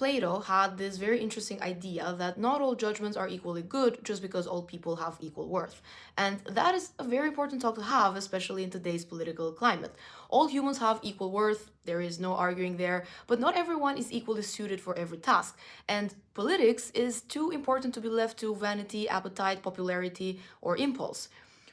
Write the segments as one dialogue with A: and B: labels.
A: Plato had this very interesting idea that not all judgments are equally good just because all people have equal worth. And that is a very important talk to have, especially in today's political climate. All humans have equal worth, there is no arguing there, but not everyone is equally suited for every task. And politics is too important to be left to vanity, appetite, popularity, or impulse.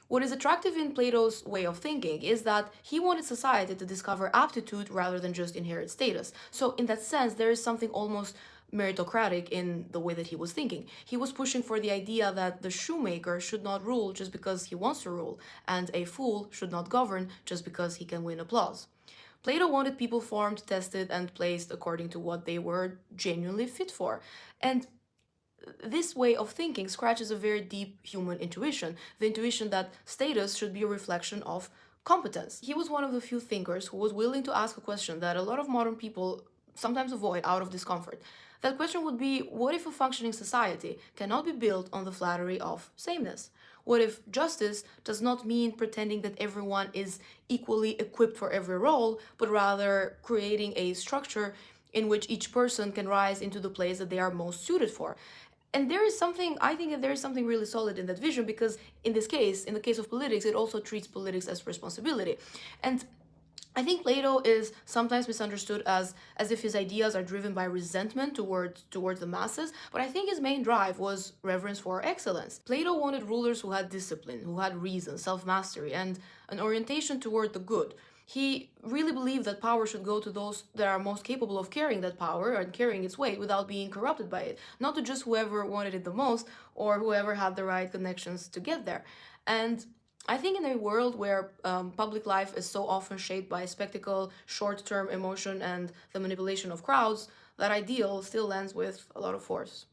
A: What is attractive in Plato's way of thinking is that he wanted society to discover aptitude rather than just inherit status. So, in that sense, there is something almost meritocratic in the way that he was thinking. He was pushing for the idea that the shoemaker should not rule just because he wants to rule, and a fool should not govern just because he can win applause. Plato wanted people formed, tested, and placed according to what they were genuinely fit for. And this way of thinking scratches a very deep human intuition, the intuition that status should be a reflection of competence. He was one of the few thinkers who was willing to ask a question that a lot of modern people sometimes avoid out of discomfort. That question would be, what if a functioning society cannot be built on the flattery of sameness? What if justice does not mean pretending that everyone is equally equipped for every role, but rather creating a structure in which each person can rise into the place that they are most suited for? And there is something, I think that there is something really solid in that vision, because in this case, in the case of politics, it also treats politics as responsibility. And I think Plato is sometimes misunderstood as if his ideas are driven by resentment towards the masses, but I think his main drive was reverence for excellence. Plato wanted rulers who had discipline, who had reason, self-mastery, and an orientation toward the good. He really believed that power should go to those that are most capable of carrying that power and carrying its weight without being corrupted by it, not to just whoever wanted it the most or whoever had the right connections to get there. And I think in a world where public life is so often shaped by spectacle, short-term emotion, and the manipulation of crowds, that ideal still lands with a lot of force.